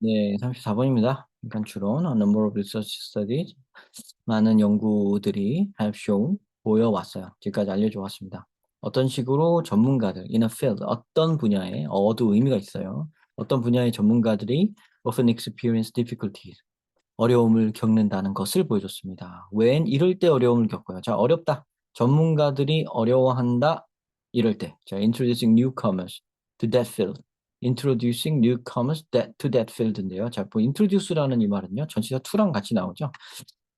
네, 34번입니다. 간추론, a number of research studies. 많은 연구들이 have shown, 보여왔어요. 지금까지 알려줘 왔습니다. 어떤 식으로 전문가들, in a field, 어떤 분야에, 어도 의미가 있어요. 어떤 분야의 전문가들이 often experience difficulties, 어려움을 겪는다는 것을 보여줬습니다. 웬 이럴 때 어려움을 겪어요. 자, 어렵다. 전문가들이 어려워한다. 이럴 때. 자, introducing newcomers to that field. introducing newcomers to that field인데요. 자, 뭐 introduce라는 이 말은요. 전치사 to랑 같이 나오죠.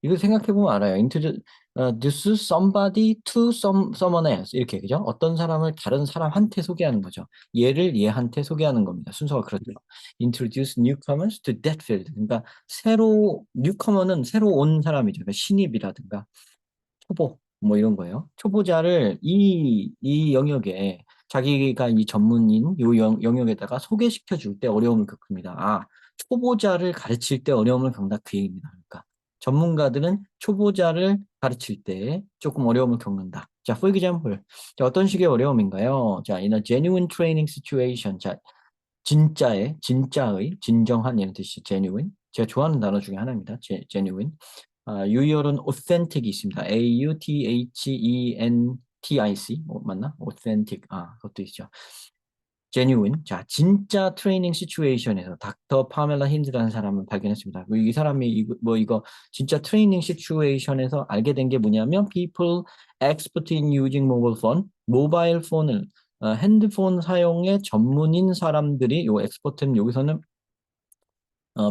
이거 생각해보면 알아요. introduce somebody to someone else. 이렇게, 그죠? 어떤 사람을 다른 사람한테 소개하는 거죠. 얘를 얘한테 소개하는 겁니다. 순서가 그렇죠. introduce newcomers to that field. 그러니까 newcomer는 새로 온 사람이죠. 그러니까 신입이라든가 초보, 뭐 이런 거예요. 초보자를 이 영역에 자기가 이 전문인 요 영역에다가 소개시켜 줄 때 어려움을 겪습니다. 아, 초보자를 가르칠 때 어려움을 겪는다 그 얘기입니다. 그러니까 전문가들은 초보자를 가르칠 때 조금 어려움을 겪는다. 자, for example. 자, 어떤 식의 어려움인가요? 자, in a genuine training situation. 자, 진짜의, 진정한 이런 뜻이 genuine. 제가 좋아하는 단어 중에 하나입니다. genuine. 유열은 authentic이 있습니다. A-U-T-H-E-N-T-I-C. 맞나? authentic. 그것도 있죠. genuine. 자, 진짜 트레이닝 시츄에이션에서 닥터 파멜라 힌즈라는 사람을 발견했습니다. 이 사람이 이거 진짜 트레이닝 시츄에이션에서 알게 된 게 뭐냐면 people expert in using mobile phone, 모바일 폰을 핸드폰 사용에 전문인 사람들이 요 엑스퍼트는 여기서는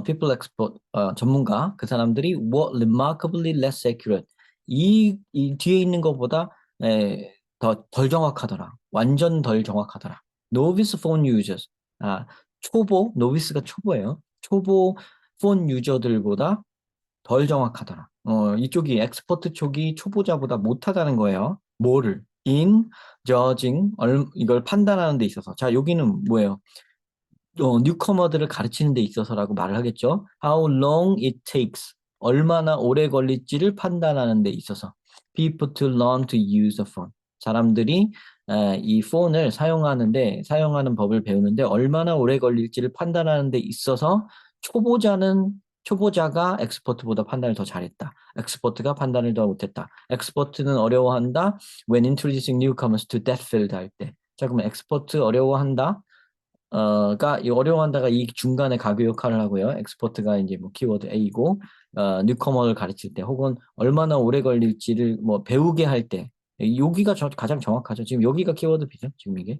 people expert 전문가 그 사람들이 were remarkably less accurate 이 뒤에 있는 것보다 덜 정확하더라. 완전 덜 정확하더라. novice phone users 초보 novice가 초보예요. 초보 폰 유저들보다 덜 정확하더라. 이쪽이 엑스퍼트 쪽이 초보자보다 못하다는 거예요. 뭐를? in judging 이걸 판단하는 데 있어서. 자, 여기는 뭐예요? 뉴커머들을 가르치는 데 있어서라고 말을 하겠죠. How long it takes. 얼마나 오래 걸릴지를 판단하는 데 있어서. People to learn to use the phone. 사람들이 이 폰을 사용하는 법을 배우는데 얼마나 오래 걸릴지를 판단하는 데 있어서 초보자가 엑스퍼트보다 판단을 더 잘했다. 엑스퍼트가 판단을 더 못했다. 엑스퍼트는 어려워한다. When introducing newcomers to that field 할 때. 자, 그러면 엑스퍼트 어려워한다. 이 어려워한다가 이 중간에 가교 역할을 하고요. 엑스퍼트가 이제 뭐 키워드 A고, 뉴커머를 가르칠 때 혹은 얼마나 오래 걸릴지를 뭐 배우게 할 때, 여기가 가장 정확하죠. 지금 여기가 키워드 B죠. 지금 이게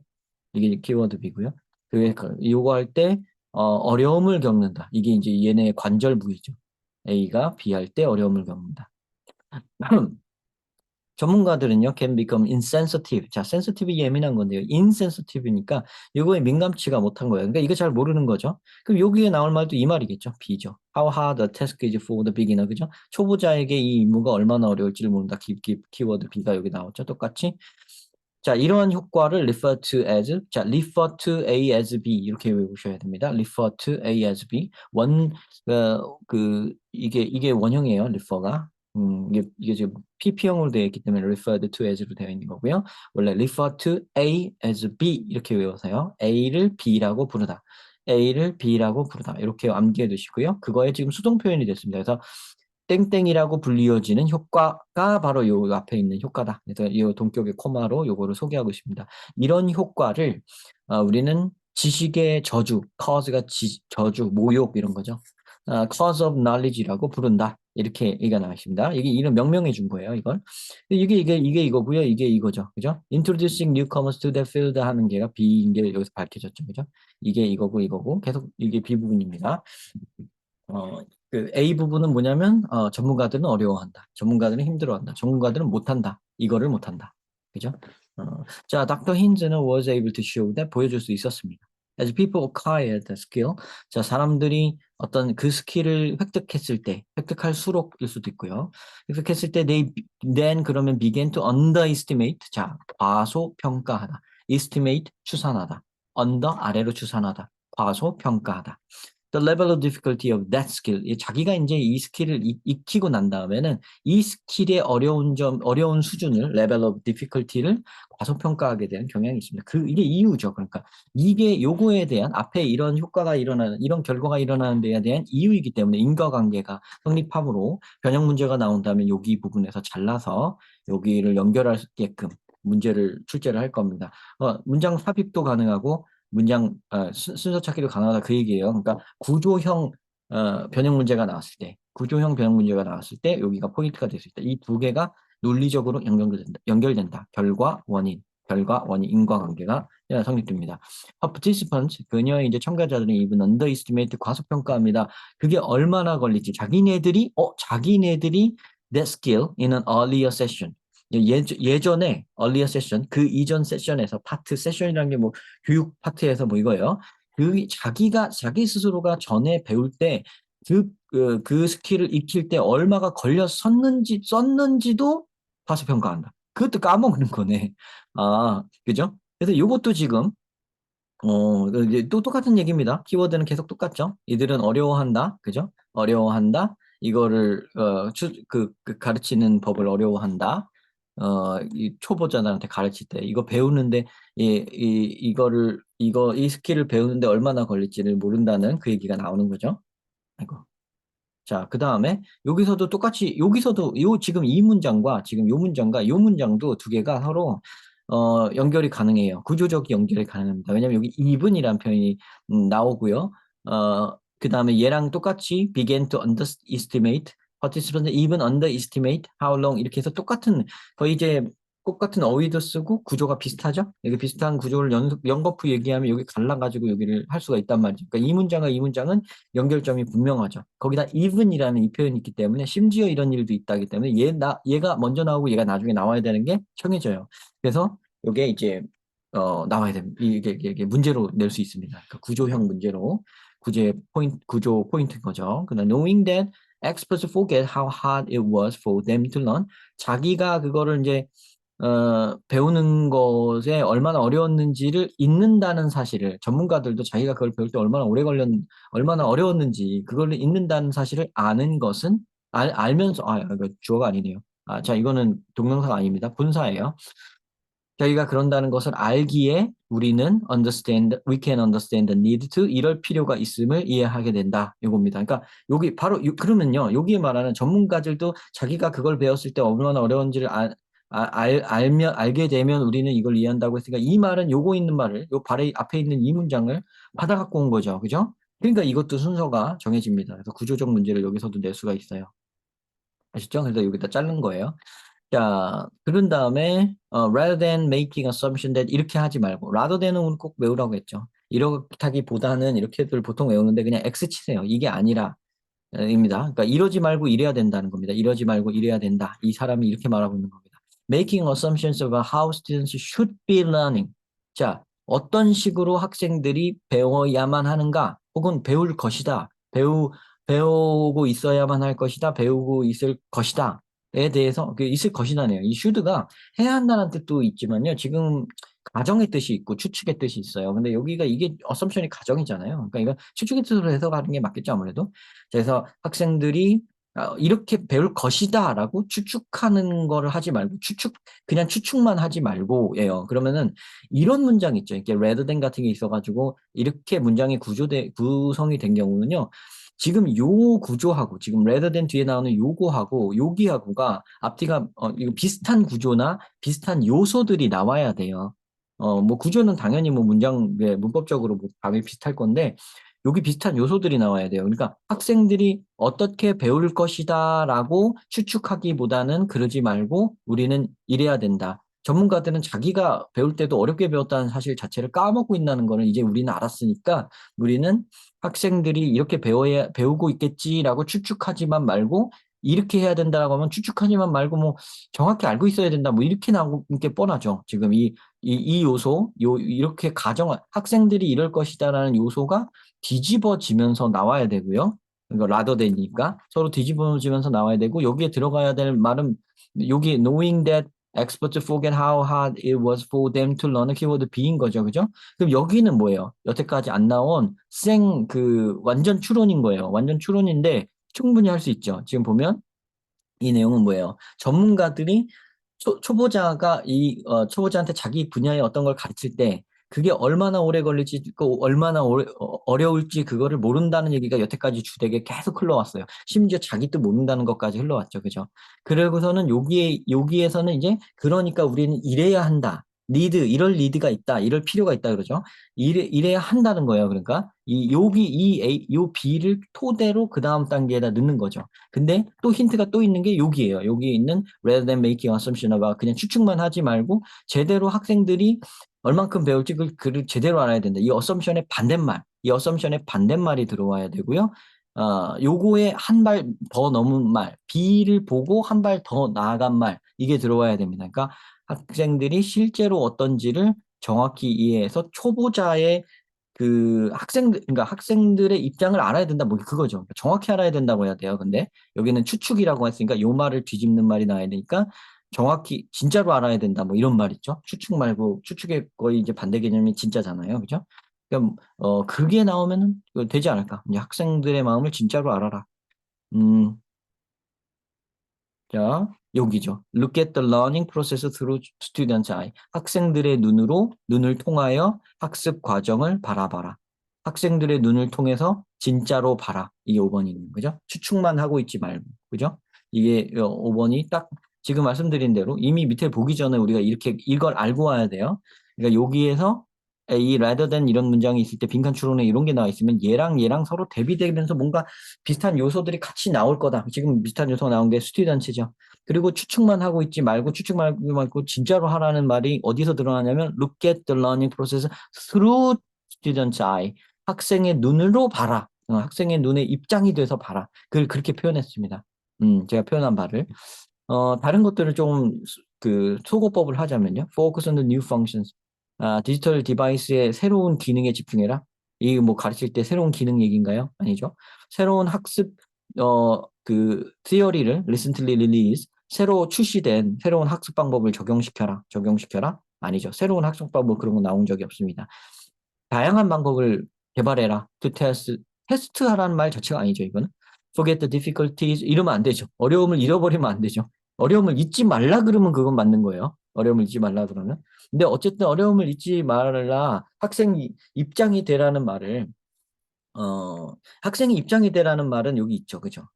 키워드 B고요. 요거 할 때, 어려움을 겪는다. 이게 이제 얘네의 관절 부위죠. A가 B 할 때 어려움을 겪는다. 전문가들은요, can become insensitive. 자, sensitive 예민한 건데요. insensitive니까 이거에 민감치가 못한 거예요. 그러니까 이거 잘 모르는 거죠. 그럼 여기에 나올 말도 이 말이겠죠. B죠. How hard a task is for the beginner. 그죠? 초보자에게 이 임무가 얼마나 어려울지를 모른다. 키워드 B가 여기 나왔죠. 똑같이. 자, 이러한 효과를 refer to as, 자, refer to A as B 이렇게 외우셔야 됩니다. refer to A as B. 이게 원형이에요. refer가. 이게 지금 PP형으로 되어 있기 때문에 referred to as로 되어 있는 거고요. 원래 refer to A as B 이렇게 외워서요. A를 B라고 부르다. A를 B라고 부르다. 이렇게 암기해 두시고요. 그거에 지금 수동 표현이 됐습니다. 그래서 땡땡이라고 불리워지는 효과가 바로 요 앞에 있는 효과다. 그래서 이 동격의 코마로 요거를 소개하고 있습니다. 이런 효과를 우리는 지식의 저주, cause가 저주, 모욕 이런 거죠. cause of knowledge라고 부른다. 이렇게 얘기가 나왔습니다. 이게 이런 명명해 준 거예요, 이걸. 이게 이거고요. 이게 이거죠. 그죠? Introducing newcomers to the field 하는 게가 B인 게 여기서 밝혀졌죠. 그죠? 이게 이거고 계속 이게 B 부분입니다. 그 A 부분은 뭐냐면 전문가들은 어려워한다. 전문가들은 힘들어한다. 전문가들은 못한다. 이거를 못한다. 그죠? 자, 닥터 힌즈는 was able to show that 보여줄 수 있었습니다. As people acquire the skill, 자, 사람들이 어떤 그 스킬을 획득할수록일 수도 있고요. 획득했을 때 they then 그러면 began to underestimate, 자, 과소평가하다. estimate 추산하다. under 아래로 추산하다. 과소평가하다. the level of difficulty of that skill. 자기가 이제 이 스킬을 익히고 난 다음에는 이 스킬의 어려운 수준을 level of difficulty를 과소평가하게 되는 경향이 있습니다. 이게 이유죠. 그러니까 이게 요거에 대한 앞에 이런 효과가 일어나는 이런 결과가 일어나는 데에 대한 이유이기 때문에 인과관계가 성립함으로 변형 문제가 나온다면 여기 부분에서 잘라서 여기를 연결하게끔 문제를 출제를 할 겁니다. 문장 삽입도 가능하고 문장 순서 찾기도 가능하다 그 얘기예요. 그러니까 구조형 변형 문제가 나왔을 때, 구조형 변형 문제가 나왔을 때 여기가 포인트가 될 수 있다. 이 두 개가 논리적으로 연결된다. 결과 원인, 인과관계가 성립됩니다. participants, 그녀의 이제 참가자들은 even underestimate 과소평가합니다. 그게 얼마나 걸릴지 자기네들이 that skill in an earlier session. 예전에 earlier session 그 이전 세션에서 파트 세션이라는 게 뭐 교육 파트에서 뭐 이거예요. 자기 스스로가 전에 배울 때 그 스킬을 익힐 때 얼마가 썼는지도 과소평가한다. 그것도 까먹는 거네. 그죠? 그래서 이것도 지금 또 똑같은 얘기입니다. 키워드는 계속 똑같죠. 이들은 어려워한다. 그죠? 어려워한다. 이거를 가르치는 법을 어려워한다. 이 초보자들한테 가르칠 때 이거 배우는데 이 스킬을 배우는데 얼마나 걸릴지를 모른다는 그 얘기가 나오는 거죠. 아이고. 자, 그 다음에 여기서도 똑같이 지금 이 문장과 지금 요 문장과 요 문장도 두 개가 서로 연결이 가능해요. 구조적 연결이 가능합니다. 왜냐면 여기 even이라는 표현이 나오고요. 그 다음에 얘랑 똑같이 began to underestimate, participants even underestimate how long 이렇게 해서 거의 이제 똑같은 어휘도 쓰고 구조가 비슷하죠? 여기 비슷한 구조를 연거푸 얘기하면 여기 갈라가지고 여기를 할 수가 있단 말이죠. 그러니까 이 문장과 이 문장은 연결점이 분명하죠. 거기다 even이라는 이 표현이 있기 때문에 심지어 이런 일도 있다기 때문에 얘가 먼저 나오고 얘가 나중에 나와야 되는 게 정해져요. 그래서 이게 이제 나와야 됩니다. 이게 문제로 낼 수 있습니다. 그러니까 구조형 문제로 구조 포인트인 거죠. 그다음 knowing that experts forget how hard it was for them to learn. 자기가 그거를 이제 배우는 것에 얼마나 어려웠는지를 잊는다는 사실을 전문가들도 자기가 그걸 배울 때 얼마나 어려웠는지 그걸 잊는다는 사실을 아는 것은 알면서 이거 주어가 아니네요. 자, 이거는 동명사가 아닙니다. 분사예요. 저희가 그런다는 것을 알기에 we can understand the need to 이럴 필요가 있음을 이해하게 된다. 이겁니다. 그러니까 그러면요. 여기에 말하는 전문가들도 자기가 그걸 배웠을 때 얼마나 어려운지를 알게 되면 우리는 이걸 이해한다고 했으니까 이 말은 요거 있는 말을 앞에 있는 이 문장을 받아 갖고 온 거죠. 그죠? 그러니까 이것도 순서가 정해집니다. 그래서 구조적 문제를 여기서도 낼 수가 있어요. 아시죠? 그래서 여기다 자른 거예요. 자, 그런 다음에 rather than making assumption that 이렇게 하지 말고 rather than은 오늘 꼭 외우라고 했죠. 이렇다기보다는 이렇게들 보통 외우는데 그냥 X 치세요. 이게 아니라 입니다. 그러니까 이러지 말고 이래야 된다는 겁니다. 이러지 말고 이래야 된다. 이 사람이 이렇게 말하고 있는 겁니다. Making assumptions about how students should be learning. 자, 어떤 식으로 학생들이 배워야만 하는가? 혹은 배울 것이다. 배우고 있어야만 할 것이다. 배우고 있을 것이다. 에 대해서 있을 것이다네요. 이 should가 해야 한다는 뜻도 있지만요. 지금 가정의 뜻이 있고 추측의 뜻이 있어요. 근데 여기가 이게 assumption이 가정이잖아요. 그러니까 이거 추측의 뜻으로 해석하는 게 맞겠죠, 아무래도. 그래서 학생들이 이렇게 배울 것이다라고 추측하는 거를 하지 말고 그냥 추측만 하지 말고예요. 그러면은 이런 문장 있죠. 이렇게 rather than 같은 게 있어가지고 이렇게 문장이 구성이 된 경우는요. 지금 요 구조하고 지금 rather than 뒤에 나오는 요거하고 여기하고가 앞뒤가 이거 비슷한 구조나 비슷한 요소들이 나와야 돼요. 뭐 구조는 당연히 뭐 문법적으로 뭐 답이 비슷할 건데 여기 비슷한 요소들이 나와야 돼요. 그러니까 학생들이 어떻게 배울 것이다라고 추측하기보다는 그러지 말고 우리는 이래야 된다. 전문가들은 자기가 배울 때도 어렵게 배웠다는 사실 자체를 까먹고 있다는 거는 이제 우리는 알았으니까 우리는 학생들이 이렇게 배우고 있겠지라고 추측하지만 말고 이렇게 해야 된다라고 하면 추측하지만 말고 뭐 정확히 알고 있어야 된다 뭐 이렇게 나오는 게 뻔하죠. 지금 이 요소 이렇게 학생들이 이럴 것이다라는 요소가 뒤집어지면서 나와야 되고요. 그러니까 라더 되니까 서로 뒤집어지면서 나와야 되고 여기에 들어가야 될 말은 여기 knowing that experts forget how hard it was for them to learn 키워드 B인 거죠. 그죠? 그럼 여기는 뭐예요? 여태까지 안 나온 완전 추론인 거예요. 완전 추론인데 충분히 할 수 있죠. 지금 보면 이 내용은 뭐예요? 전문가들이 초보자가 초보자한테 자기 분야의 어떤 걸 가르칠 때 그게 얼마나 오래 걸릴지, 얼마나 어려울지 그거를 모른다는 얘기가 여태까지 주되게 계속 흘러왔어요. 심지어 자기도 모른다는 것까지 흘러왔죠. 그죠? 그러고서는 여기에서는 이제 그러니까 우리는 이래야 한다. 이럴 리드가 있다. 이럴 필요가 있다. 그러죠? 이래야 한다는 거예요. 그러니까 요 B를 토대로 그 다음 단계에다 넣는 거죠. 근데 또 힌트가 또 있는 게 여기에요. 여기에 있는 rather than making assumption about 그냥 추측만 하지 말고 제대로 학생들이 얼만큼 배울지 그를 제대로 알아야 된다. 이 assumption의 반대말, 이 assumption의 반대말이 들어와야 되고요. 요거에 한 발 더 넘은 말, B를 보고 한 발 더 나아간 말, 이게 들어와야 됩니다. 그러니까 학생들이 실제로 어떤지를 정확히 이해해서 초보자의 그러니까 학생들의 입장을 알아야 된다, 뭐 그거죠. 정확히 알아야 된다고 해야 돼요. 근데 여기는 추측이라고 했으니까 요 말을 뒤집는 말이 나와야 되니까 정확히 진짜로 알아야 된다, 뭐 이런 말 있죠. 추측 말고 추측의 거의 이제 반대 개념이 진짜잖아요. 그죠? 그럼 그게 나오면은 되지 않을까? 이제 학생들의 마음을 진짜로 알아라. 음, 자, 여기죠. Look at the learning process through students' eye. 학생들의 눈을 통하여 학습 과정을 바라봐라. 학생들의 눈을 통해서 진짜로 봐라. 이게 5번이 있는 거죠. 추측만 하고 있지 말고. 그죠? 이게 5번이 딱 지금 말씀드린 대로 이미 밑에 보기 전에 우리가 이걸 알고 와야 돼요. 그러니까 여기에서 이 rather than 이런 문장이 있을 때 빈칸 추론에 이런 게 나와 있으면 얘랑 서로 대비되면서 뭔가 비슷한 요소들이 같이 나올 거다. 지금 비슷한 요소가 나온 게 스튜던트죠. 그리고 추측만 하고 있지 말고 추측 말고 진짜로 하라는 말이 어디서 드러나냐면 look at the learning process through student's eye. 학생의 눈으로 봐라. 학생의 눈에 입장이 돼서 봐라. 그걸 그렇게 표현했습니다. 제가 표현한 바를. 다른 것들을 좀 소거법을 하자면요. Focus on the new functions. 디지털 디바이스의 새로운 기능에 집중해라. 이게 뭐 가르칠 때 새로운 기능 얘기인가요? 아니죠. 새로운 학습, theory를 recently release, 새로 출시된 새로운 학습 방법을 적용시켜라. 아니죠. 새로운 학습 방법 그런 거 나온 적이 없습니다. 다양한 방법을 개발해라. to test, 테스트하라는 말 자체가 아니죠, 이거는. forget the difficulties, 이러면 안 되죠. 어려움을 잃어버리면 안 되죠. 어려움을 잊지 말라 그러면 그건 맞는 거예요. 어려움을 잊지 말라 그러면. 근데 어쨌든 어려움을 잊지 말라, 학생 입장이 되라는 말을, 학생이 입장이 되라는 말은 여기 있죠. 그죠?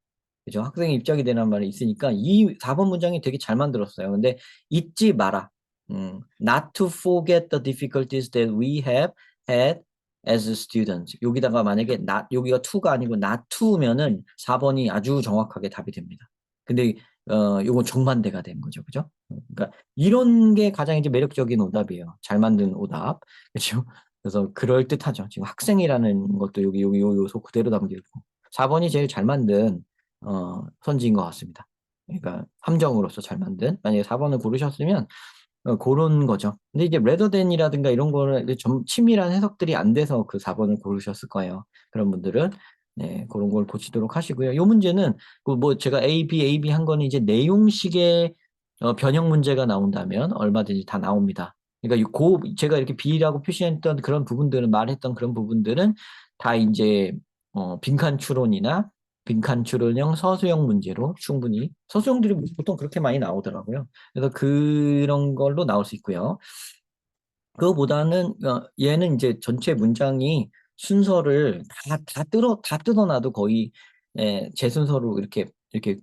그죠? 학생의 입장이 되라는 말이 있으니까 이 4번 문장이 되게 잘 만들었어요. 근데 잊지 마라. not to forget the difficulties that we have had as students. 여기다가 만약에 여기가 to가 아니고 not to면은 4번이 아주 정확하게 답이 됩니다. 근데 요건 정반대가 된 거죠. 그죠? 그러니까 이런 게 가장 이제 매력적인 오답이에요. 잘 만든 오답. 그렇죠? 그래서 그럴듯하죠. 지금 학생이라는 것도 여기 요 요소 그대로 담겨 있고 4번이 제일 잘 만든 선지인 것 같습니다. 그러니까 함정으로서 잘 만든. 만약에 4번을 고르셨으면 그런 거죠. 근데 이제 rather than이라든가 이런 거를 좀 치밀한 해석들이 안 돼서 그 4번을 고르셨을 거예요. 그런 분들은 네, 그런 걸 보시도록 하시고요. 이 문제는 뭐 제가 A, B 한 거는 이제 내용식의 변형 문제가 나온다면 얼마든지 다 나옵니다. 그러니까 제가 이렇게 B라고 표시했던 그런 부분들은 말했던 그런 부분들은 다 이제 빈칸 추론이나 빈칸 추론형 서술형 문제로 충분히 서술형들이 보통 그렇게 많이 나오더라고요. 그래서 그런 걸로 나올 수 있고요. 그거보다는 얘는 이제 전체 문장이 순서를 다 뜯어놔도 거의 제 순서로 이렇게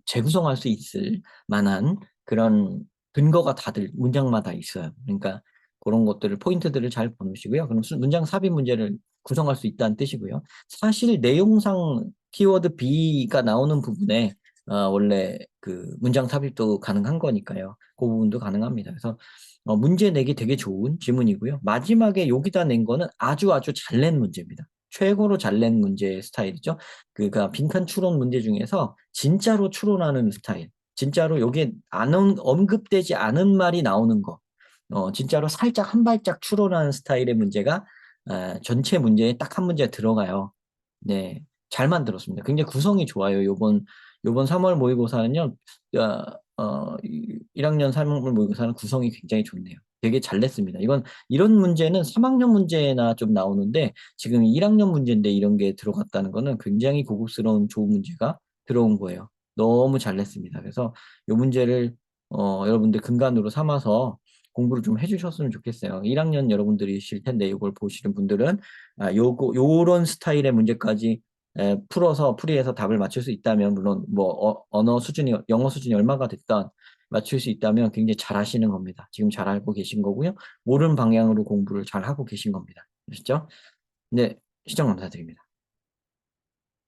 재구성할 수 있을 만한 그런 근거가 다들 문장마다 있어요. 그러니까 그런 것들을 포인트들을 잘 보시고요. 그럼 문장 삽입 문제를 구성할 수 있다는 뜻이고요. 사실 내용상 키워드 B가 나오는 부분에 원래 그 문장 삽입도 가능한 거니까요. 그 부분도 가능합니다. 그래서 문제 내기 되게 좋은 지문이고요. 마지막에 여기다 낸 거는 아주 잘 낸 문제입니다. 최고로 잘 낸 문제 스타일이죠. 그러니까 빈칸 추론 문제 중에서 진짜로 추론하는 스타일. 진짜로 여기에 언급되지 않은 말이 나오는 거. 진짜로 살짝 한 발짝 추론하는 스타일의 문제가 전체 문제에 딱 한 문제 들어가요. 네, 잘 만들었습니다. 굉장히 구성이 좋아요. 요번 3월 모의고사는요. 1학년 사물 모의고사는 구성이 굉장히 좋네요. 되게 잘 냈습니다. 이런 문제는 3학년 문제나 좀 나오는데 지금 1학년 문제인데 이런 게 들어갔다는 거는 굉장히 고급스러운 좋은 문제가 들어온 거예요. 너무 잘 냈습니다. 그래서 이 문제를 여러분들 근간으로 삼아서 공부를 좀 해주셨으면 좋겠어요. 1학년 여러분들이실 텐데 이걸 보시는 분들은 요런 스타일의 문제까지 풀어서 풀이해서 답을 맞출 수 있다면 물론 뭐 언어 수준이 영어 수준이 얼마가 됐든 맞출 수 있다면 굉장히 잘 하시는 겁니다. 지금 잘 알고 계신 거고요. 옳은 방향으로 공부를 잘 하고 계신 겁니다. 아시죠? 네, 시청 감사드립니다.